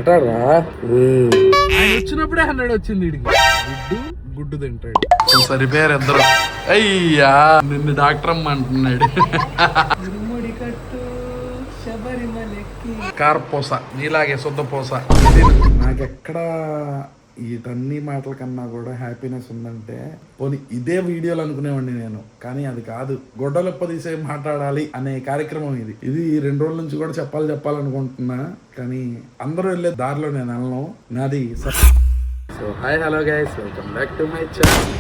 అటారా ఆయన వచ్చినప్పుడే 100 వచ్చింది వీడికి. గుడ్డు తింటాడు. సరిపోయారు ఇద్దరు. అయ్యా నిన్ను డాక్టర్ అమ్మ అంటున్నాడు. కార్పోస నీలాగే శుద్ధ పోస. నాకెక్కడ వీటన్ని మాటల కన్నా కూడా హ్యాపీనెస్ ఉందంటే పోనీ ఇదే వీడియోలు అనుకునేవాడిని నేను, కానీ అది కాదు. గొడ్డలొప్ప తీసే మాట్లాడాలి అనే కార్యక్రమం ఇది. 2 రోజుల నుంచి కూడా చెప్పాలనుకుంటున్నా, కానీ అందరూ వెళ్ళే దారిలో నేను వెళ్ళను. నాది so hi hello guys, welcome back to my channel.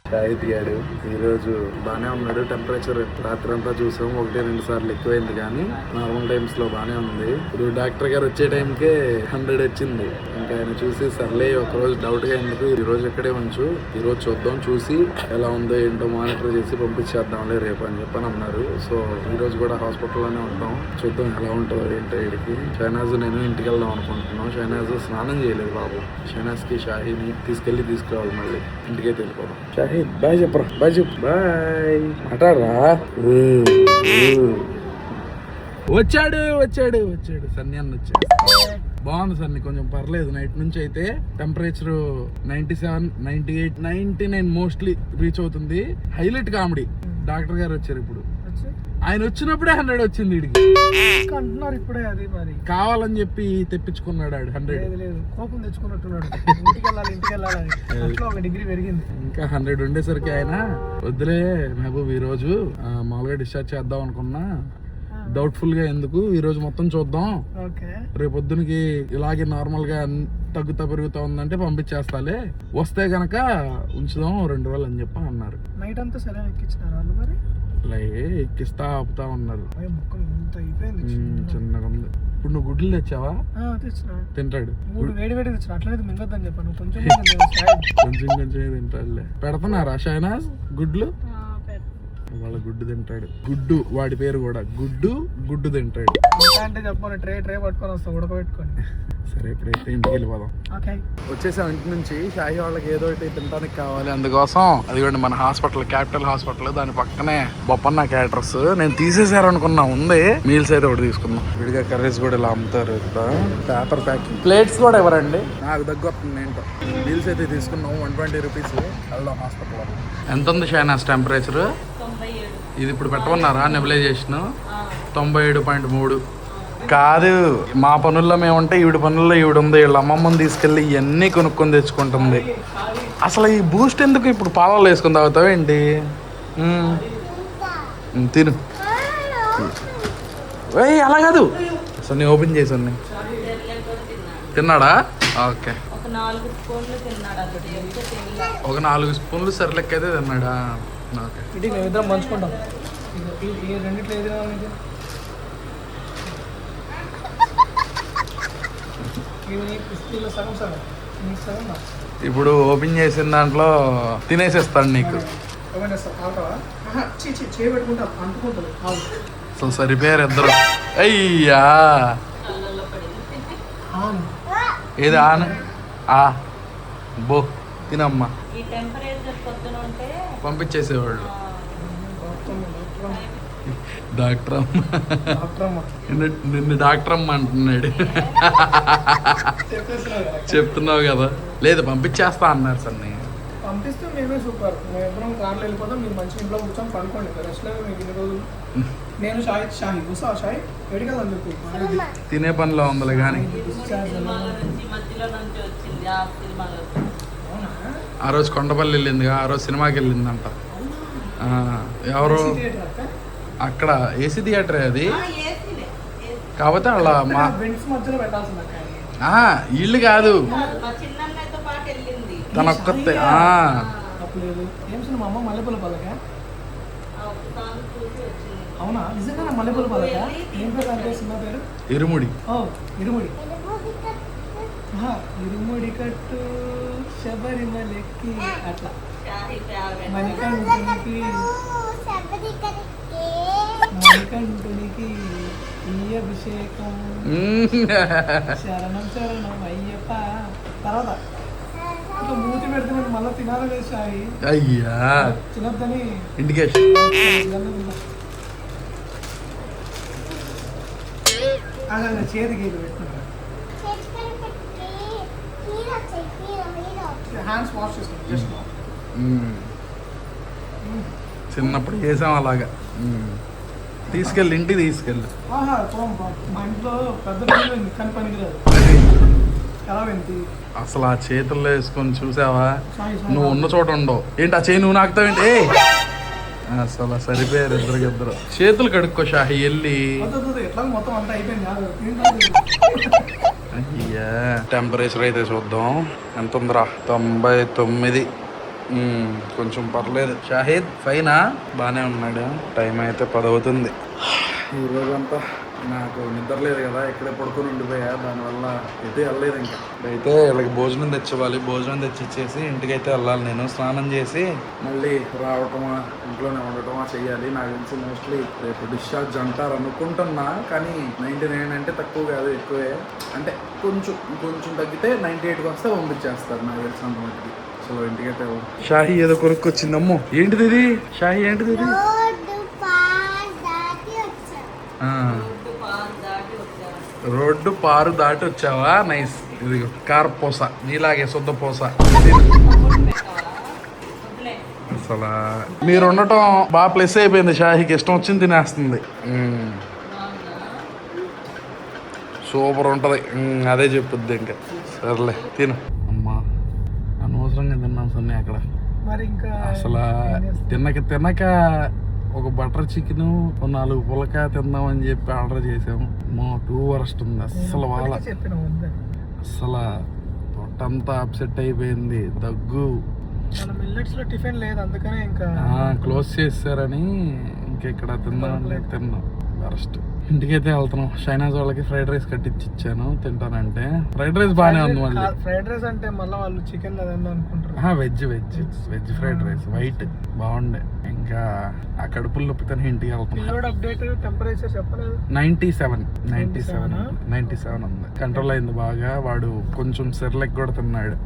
Shahid గారు ఈరోజు బాగానే ఉన్నాడు. టెంపరేచర్ రాత్రి అంతా చూసాం, 1-2 సార్లు ఎక్కువైంది, కానీ నార్మల్ టైమ్స్ లో బాగానే ఉంది. ఇప్పుడు డాక్టర్ గారు వచ్చే టైంకే 100 వచ్చింది. ఇంకా ఆయన చూసి సర్లే ఒక రోజు డౌట్ గా ఎందుకు, ఈ రోజు ఎక్కడే ఉంచు, ఈ రోజు చూద్దాం, చూసి ఎలా ఉందో ఏంటో మానిటర్ చేసి పంపించేద్దాంలే రేపు అని చెప్పని అన్నారు. సో ఈ రోజు కూడా హాస్పిటల్లోనే ఉంటాం, చూద్దాం ఎలా ఉంటుందో ఏంటో. వీడికి షైనాజ్ నేను ఇంటికి వెళ్దాం అనుకుంటున్నాం. షైనాజ్ స్నానం చేయలేదు బాబు. షైనాజ్ కి షాహీని తీసుకురావాలి, మళ్ళీ ఇంటికే వెళ్ళిపోదాం. షాహీ బాయ్ చెప్పరా, బాయ్ చెప్పు, బాయ్ అటారా. వచ్చాడు సన్నీ అన్న వచ్చాడు. బాగుంది సన్నీ, కొంచెం పర్లేదు. నైట్ నుంచి అయితే టెంపరేచర్ 97, 98, 99 మోస్ట్లీ రీచ్ అవుతుంది. హైలైట్ కామెడీ, డాక్టర్ గారు వచ్చారు ఇప్పుడు. ఆయన వచ్చినప్పుడే 100 వచ్చింది వీడికి. అంటున్నారు ఇప్పుడే, అది మరి కావాలని చెప్పి తెప్పించుకున్నాడు. 100 కోపం తెచ్చుకున్నట్టున్నాడు. ఇంటికి వెళ్ళాలని అట్లా 1 డిగ్రీ పెరిగింది. ఇంకా 100 ఉండేసరికి ఆయన వద్దులే మహబూబ్, ఈ రోజు మామూలుగా డిశ్చార్జ్ చేద్దాం అనుకున్నా, డౌట్ఫుల్ గా ఎందుకు, ఈ రోజు మొత్తం చూద్దాం, రేపు పొద్దునకి ఇలాగే నార్మల్ గా తగ్గుతా పెరుగుతా ఉందంటే పంపించేస్తాలే, వస్తే గనక ఉంచుదాం 2 రోజులు అని చెప్పి అన్నారు. నైట్ అంతా సరే ఎక్కించినారు వాళ్ళు, మరి ఎక్కిస్తా ఆపుతా ఉన్నారు. చిన్నగా ఉంది. ఇప్పుడు నువ్వు గుడ్లు తెచ్చావా? తింటాడు. వేడి తెచ్చిన అట్లనే మింగొద్దని చెప్పాను. కొంచెం కొంచెం తింటాడులే. పెడుతున్నారా షైనాజ్ గుడ్లు? వాళ్ళ గుడ్డు తింటాడు. గుడ్డు వాడి పేరు కూడా గుడ్డు తింటాడు. అంటే చెప్పాను, ట్రే పట్టుకొని వస్తాం ఉడకబెట్టుకొని. సరే ఇప్పుడైతే ఇంటికి వెళ్ళిపోదాం. వచ్చేసాం ఇంటి నుంచి. షాహీ వాళ్ళకి ఏదో ఒకటి తినడానికి కావాలి, అందుకోసం అదిగోండి మన హాస్పిటల్, క్యాపిటల్ హాస్పిటల్, దాని పక్కనే బొప్పన్న క్యాటరర్స్. నేను తీసేసారు అనుకున్నా, ఉంది. మీల్స్ అయితే ఒకటి తీసుకున్నాం. విడిగా కర్రీస్ కూడా ఇలా అమ్ముతారు. పేపర్ ప్యాకింగ్ ప్లేట్స్ కూడా ఎవరండి, నాకు దగ్గర వస్తుంది ఏంటో. మీల్స్ అయితే తీసుకున్నాం, 120 రూపీస్. వెళ్దాం హాస్పిటల్. ఎంత ఉంది షైనాస్ టెంపరేచర్? ఇది ఇప్పుడు పెట్టమన్నారా నెబులైజేషన్? 97.3. కాదు, మా పనుల్లో మేముంటే ఈవిడ పనుల్లో ఈవిడ ఉంది. వీళ్ళ అమ్మమ్మని తీసుకెళ్ళి ఇవన్నీ కొనుక్కొని తెచ్చుకుంటుంది. అసలు ఈ బూస్ట్ ఎందుకు ఇప్పుడు పాలలో వేసుకుని తాగుతావు ఏంటి? తిను. అలా కాదు, అసలు నేను ఓపెన్ చేసాను. తిన్నాడా? ఓకే, ఒక 4 స్పూన్లు సర్లెక్క అయితే తిన్నాడా? ఓకే, ఇద్దరం పంచుకుంటాం. ఇప్పుడు ఓపెన్ చేసిన దాంట్లో తినేసేస్తాడు నీకు. సో సరిపోయారు ఇద్దరు. అయ్యా ఏది బో తినమ్మా, పంపించేసేవాళ్ళు. డాక్టర్ అమ్మ నిన్ను డాక్టర్ అమ్మ అంటున్నాడు. చెప్తున్నావు కదా. లేదు పంపించేస్తా అన్నారు సార్. పంపిస్తే మేమే సూపర్. మేమిద్దరం కార్లో వెళ్ళిపోతాం, మీరు మంచి ఇంట్లో కూర్చొని పడుకోండి. రెస్ట్ లేదు మీకు 2 రోజులు. నేను షాహి ఎడికెళ్ళని చెప్పి తినే పనిలో ఉందిలే. కానీ ఆ రోజు కొండపల్లి వెళ్ళిందిగా, ఆ రోజు సినిమాకి వెళ్ళిందంట. ఎవరు అక్కడ ఏసీ థియేటర్ అది, కాకపోతే అలా మా ఇల్లు కాదు, తన ఒక్కతే. అవునా, నిజంగా మల్లెపూల పలక. ఏం పేరు అంటే సినిమా పేరు? ఇరుముడి. ఇరుముడి కట్టు శబరిమలెక్కి అట్లా మణికంఠునికి ఈ అభిషేకం శరణం శరణం అయ్యప్ప. తర్వాత ఇంకా మూతి పెడుతున్నాడు, మళ్ళీ తినాలని షాయి. అయ్యా తినద్దని ఇండికేషన్. అదే చేతికి ఇది పెట్టుకుంటా. హ్యాండ్స్ వాష్ చేసుకుంటా జస్ట్. చిన్నప్పుడు చేసాం అలాగా. తీసుకెళ్ళి ఇంటికి తీసుకెళ్ళి. ఆహా మా ఇంట్లో పెద్ద పని కానీ పనికిరాదు. ఎలా వెంటి అసలు ఆ చేతుల్లో వేసుకొని చూసావా? సాయి నువ్వు ఉన్న చోట ఉండవు. ఏంటి ఆ చేయి నువ్వు నాకుతావేంటి? అసలు సరిపోయారు ఇద్దరు. చేతులు కడుక్కో షాహి వెళ్ళి. ఎట్లా మొత్తం అంతా అయిపోయింది. అయ్యా టెంపరేచర్ అయితే చూద్దాం ఎంత ఉందిరా. 99. కొంచెం పర్లేదు. షాహిద్ ఫైనా బాగానే ఉన్నాడు. టైం అయితే 10 అవుతుంది. ఈ రోజంతా నాకు నిద్ర లేదు కదా, ఇక్కడే పడుకొని ఉండిపోయా. దానివల్ల అయితే వెళ్ళలేదు. ఇంకా అయితే వీళ్ళకి భోజనం తెచ్చివ్వాలి. భోజనం తెచ్చిచ్చేసి ఇంటికైతే వెళ్ళాలి. నేను స్నానం చేసి మళ్ళీ రావటమా ఇంట్లోనే ఉండటమా చెయ్యాలి. నాకు తెలిసి మోస్ట్లీ రేపు డిశ్చార్జ్ అంటారు అనుకుంటున్నా. కానీ 99 అంటే తక్కువ కాదు, ఎక్కువే. అంటే కొంచెం తగ్గితే 98కి వస్తే పంపించేస్తారు నాకు తెలిసినంత మటుకి. సో ఇంటికైతే షాహి ఏదో కొనుక్కొచ్చిందమ్మో. ఏంటిది ఇది షాహి? ఏంటిది ఇది? రోడ్డు పారు దాటి వచ్చావా? నైస్. ఇది కార్ పోస, నీలాగే శుద్ధ పోస. అసలు మీరు ఉండటం బాగా ప్లస్ అయిపోయింది. షాహికి ఇష్టం వచ్చింది తినేస్తుంది. సూపర్ ఉంటుంది. అదే చెప్పుద్ది ఇంకా. సర్లే తిను. అమ్మా అనవసరంగా తిన్నాం సన్ని అక్కడ. మరి ఇంకా అసలు తినక ఒక బటర్ చికెన్ 4 పులక తిందామని చెప్పి ఆర్డర్ చేసాము. 2 వరస్ట్ ఉంది. అస్సలు వాళ్ళ అసలు పొట్టంతా అప్సెట్ అయిపోయింది. దగ్గు. మిల్లెట్స్ లో టిఫిన్ లేదు అందుకనే ఇంకా క్లోజ్ చేసారని ఇక్కడ తిన్నాం. వరస్ట్. ఇంటికైతే వెళ్తున్నాం. షైనాజ్ వాళ్ళకి ఫ్రైడ్ రైస్ కట్టించి ఇచ్చాను తింటానంటే. ఫ్రైడ్ రైస్ బాగానే ఉంది. మళ్ళీ ఫ్రైడ్ రైస్ అంటే మళ్ళీ వాళ్ళు చికెన్ అనుకుంటారు. వెజ్ ఫ్రైడ్ రైస్ వైట్ బాగుండే. ఇంకా ఆ కడుపులు నొప్పితేనే ఇంటికి వెళ్తున్నాం. అప్డేట్ టెంపరేచర్ చెప్పలేదు. 97 ఉంది. కంట్రోల్ అయింది బాగా. వాడు కొంచెం సెర్లెక్ కూడా తిన్నాడు.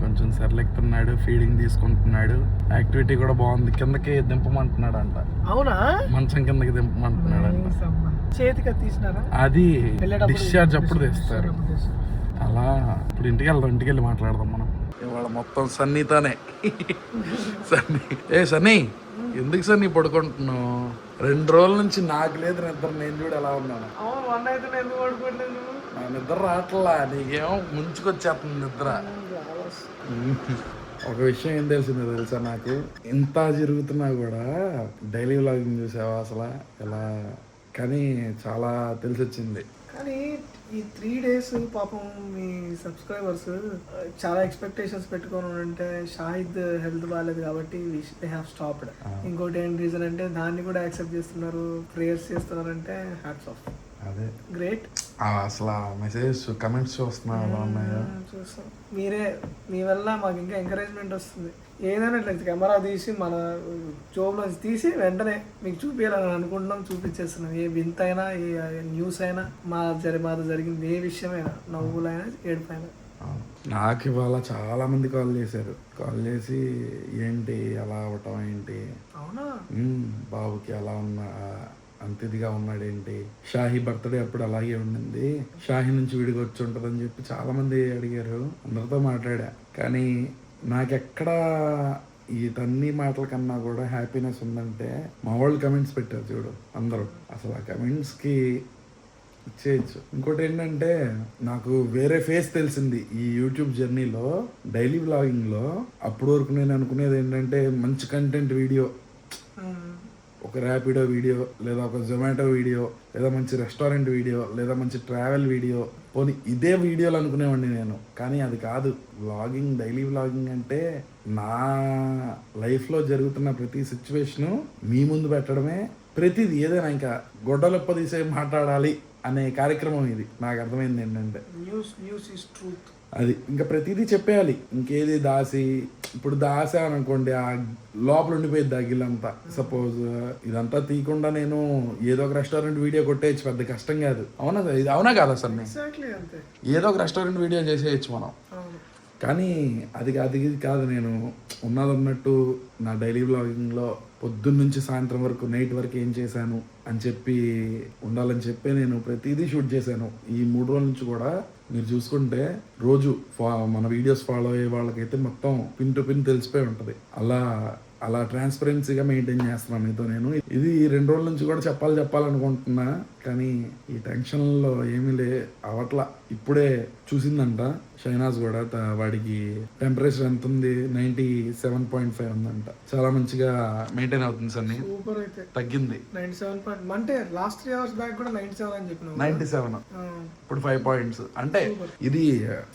కొంచెం సెర్లెక్తున్నాడు. ఫీడింగ్ తీసుకుంటున్నాడు. యాక్టివిటీ కూడా బాగుంది. కిందకి దింపమంటున్నాడు అంట. అవునా? మంచం కిందకి దింపమంటున్నాడు అంట. చేతికి తీసినారా? అది డిశ్చార్జ్ అప్పుడు తెస్తారు. అలా ఇప్పుడు ఇంటికి వెళ్ళి మాట్లాడదాం మనం. ఇవాళ మొత్తం సన్నీతోనే. సన్నీ ఎందుకు సన్నీ పడుకుంటున్నావు? 2 రోజుల నుంచి నాకు లేదు నిద్ర. నేను చూడు ఎలా ఉన్నాను. నా నిద్ర రావట్లా. నీకేమో ముంచుకొచ్చేస్తుంది నిద్ర. ఒక విషయం ఏం తెలిసిందో తెలుసా నాకు? ఇంత జరుగుతున్నా కూడా డైలీ వ్లాగింగ్ చూసావా అసలు ఎలా? కానీ చాలా తెలిసి వచ్చింది. కానీ ఈ 3 days పాపం మీ సబ్స్క్రైబర్స్ చాలా ఎక్స్పెక్టేషన్స్ పెట్టుకొని ఉంటే షాహిద్ హెల్త్ బాగాలేదు కాబట్టి దే హ్యావ్ స్టాప్డ్. ఇంకోటి ఏం రీజన్ అంటే దాన్ని కూడా యాక్సెప్ట్ చేస్తున్నారు, ప్రేయర్స్ చేస్తున్నారంటే హ్యాట్స్ ఆఫ్. అదే గ్రేట్. అసలు మెసేజ్ కమెంట్స్ చూస్తున్నాను. చూస్తాం. మీ వల్ల మాకు ఇంకా ఎంకరేజ్మెంట్ వస్తుంది. ఏదైనా ఇట్లా కెమెరా తీసి మన జోబ్లో తీసి వెంటనే మీకు చూపించాలని అనుకుంటున్నాం, చూపించేస్తున్నాం. ఏ వింత అయినా, ఏ న్యూస్ అయినా, మాది జరిగింది ఏ విషయమైనా, నవ్వులైనా ఏడుపైనా. నాకు ఇవాళ చాలా మంది కాల్ చేశారు. కాల్ చేసి ఏంటి అలా అవటం ఏంటి, అవునా బాబుకి అలా ఉన్నా అంత ఇదిగా ఉన్నాడేంటి, షాహి బర్త్డే అప్పుడు అలాగే ఉండింది, షాహి నుంచి విడిగా వచ్చి ఉంటుందని చెప్పి చాలా మంది అడిగారు. అందరితో మాట్లాడా. కానీ నాకెక్కడ ఈ తన్ని మాటల కన్నా కూడా హ్యాపీనెస్ ఉందంటే మా వాళ్ళు కమెంట్స్ పెట్టారు చూడు అందరూ. అసలు ఆ కమెంట్స్కి ఇచ్చేయచ్చు. ఇంకోటి ఏంటంటే నాకు వేరే ఫేస్ తెలిసింది ఈ యూట్యూబ్ జర్నీలో, డైలీ వ్లాగింగ్లో. అప్పటి వరకు నేను అనుకునేది ఏంటంటే మంచి కంటెంట్ వీడియో, ఒక ర్యాపిడో వీడియో, లేదా ఒక జొమాటో వీడియో, లేదా మంచి రెస్టారెంట్ వీడియో, లేదా మంచి ట్రావెల్ వీడియో, పోనీ ఇదే వీడియోలు అనుకునేవాడిని నేను. కానీ అది కాదు. వ్లాగింగ్, డైలీ వ్లాగింగ్ అంటే నా లైఫ్లో జరుగుతున్న ప్రతి సిచ్యువేషను మీ ముందు పెట్టడమే. ప్రతిది ఏదైనా ఇంకా గొడ్డలొప్ప తీసే మాట్లాడాలి అనే కార్యక్రమం ఇది. నాకు అర్థమైంది ఏంటంటే న్యూస్ ఈజ్ ట్రూత్. అది ఇంకా ప్రతిదీ చెప్పేయాలి. ఇంకేది దాసి, ఇప్పుడు దాసామనుకోండి ఆ లోపల ఉండిపోయింది ఆ గిల్లంతా. సపోజ్ ఇదంతా తీయకుండా నేను ఏదో ఒక రెస్టారెంట్ వీడియో కొట్టేయచ్చు, పెద్ద కష్టం కాదు. అవునా? ఇది అవునా కాదా సార్? ఏదో ఒక రెస్టారెంట్ వీడియో చేసేయచ్చు మనం. కానీ అది కాదు. నేను ఉన్నది ఉన్నట్టు నా డైలీ వ్లాగింగ్లో పొద్దున్న నుంచి సాయంత్రం వరకు నైట్ వరకు ఏం చేశాను అని చెప్పి ఉండాలని చెప్పి నేను ప్రతిదీ షూట్ చేశాను. ఈ 3 రోజుల నుంచి కూడా మీరు చూసుకుంటే రోజు మన వీడియోస్ ఫాలో అయ్యే వాళ్ళకైతే మొత్తం పిన్ టు పిన్ తెలిసిపోయి ఉంటుంది. అలా ట్రాన్స్పరెన్సీగా మెయింటైన్ చేస్తున్నాను మీతో నేను. ఇది 2 రోజుల నుంచి కూడా చెప్పాలనుకుంటున్నా, కానీ ఈ టెన్షన్లో ఏమీ అవట్లా. ఇప్పుడే చూసిందంట షైనాజ్ కూడా, వాడికి టెంపరేచర్ ఎంత ఉంది, 97.5 ఉందంట. చాలా మంచిగా మెయింటైన్ అవుతుంది సార్. సూపర్ అయితే తగ్గింది 97 అంటే లాస్ట్ 3 hours బ్యాక్ కూడా 97 అని చెప్పిన 97, ఇప్పుడు 5 points. అంటే ఇది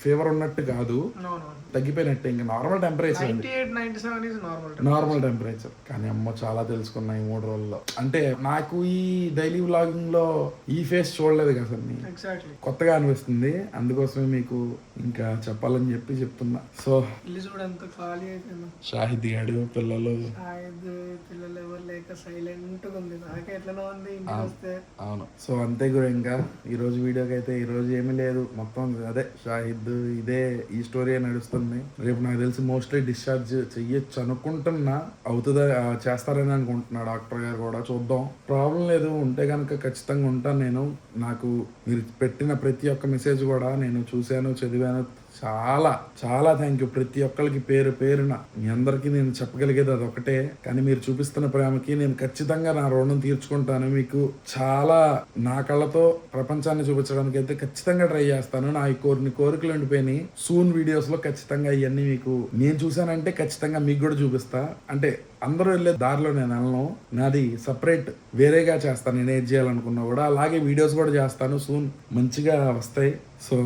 ఫీవర్ ఉన్నట్టు కాదు, తగ్గిపోయినట్టే. ఇంకా normal temperature, 98-97 is normal temperature. కానీ అమ్మ చాలా తెలుసుకున్నా ఈ 3 రోజుల్లో. అంటే నాకు ఈ డైలీ వ్లాగింగ్ లో ఈ ఫేస్ చూడలేదు కదా సార్, ఎగ్జాక్ట్లీ కొత్తగా అనిపిస్తుంది. అందుకోసమే మీకు ఇంకా చెప్పాలని చెప్పి చెప్తున్నా. సో ఇల్లు చూడు ఎంత ఖాళీ అయిపోయింది. షాహిద్ గాడు పిల్లలు ఎవరు లేక సైలెంట్ గా ఉంది. నాకే ఎట్లనో ఉంది ఇంటికి వస్తే. అవును. సో అంతే కూడా ఇంకా ఈ రోజు వీడియోకి అయితే ఈ రోజు ఏమీ లేదు, మొత్తం అదే షాహిద్ ఇదే ఈ స్టోరీ నడుస్తుంది. రేపు నాకు తెలిసి మోస్ట్లీ డిశ్చార్జ్ చెయ్యొచ్చు అనుకుంటున్నా. అవుతుందా, చేస్తారని అనుకుంటున్నా డాక్టర్ గారు కూడా. చూద్దాం, ప్రాబ్లం లేదు. ఉంటే కనుక ఖచ్చితంగా ఉంటాను నేను. నాకు మీరు పెట్టిన ప్రతి ఒక్క మెసేజ్ కూడా నేను చూశాను, చదివాను. చాలా థ్యాంక్ యూ ప్రతి ఒక్కరికి పేరున. మీ అందరికీ నేను చెప్పగలిగేది అదొకటే. కానీ మీరు చూపిస్తున్న ప్రేమకి నేను ఖచ్చితంగా నా రుణం తీర్చుకుంటాను. మీకు చాలా నా కళ్ళతో ప్రపంచాన్ని చూపించడానికి అయితే ఖచ్చితంగా ట్రై చేస్తాను. నా ఈ కోరికలు ఉండిపోయినాయి. సూన్ వీడియోస్ లో ఖచ్చితంగా ఇవన్నీ మీకు నేను చూసానంటే ఖచ్చితంగా మీకు కూడా చూపిస్తా. అంటే అందరూ వెళ్ళే దారిలో నేను వెళ్ళను, నాది సపరేట్ వేరేగా చేస్తాను. నేను ఏది చేయాలనుకున్నా కూడా అలాగే వీడియోస్ కూడా చేస్తాను. సూన్ మంచిగా వస్తాయి. సో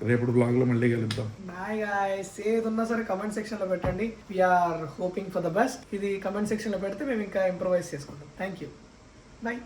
రేపు బ్లాగ్ లో మళ్ళీ కలుద్దాం. Bye guys. ఏది ఉన్నా సరే కమెంట్ సెక్షన్ లో పెట్టండి. We're hoping for the best. ఇది కమెంట్ సెక్షన్ లో పెడితే మేము ఇంకా ఇంప్రూవైజ్ చేసుకుంటాం. Thank you. బాయ్.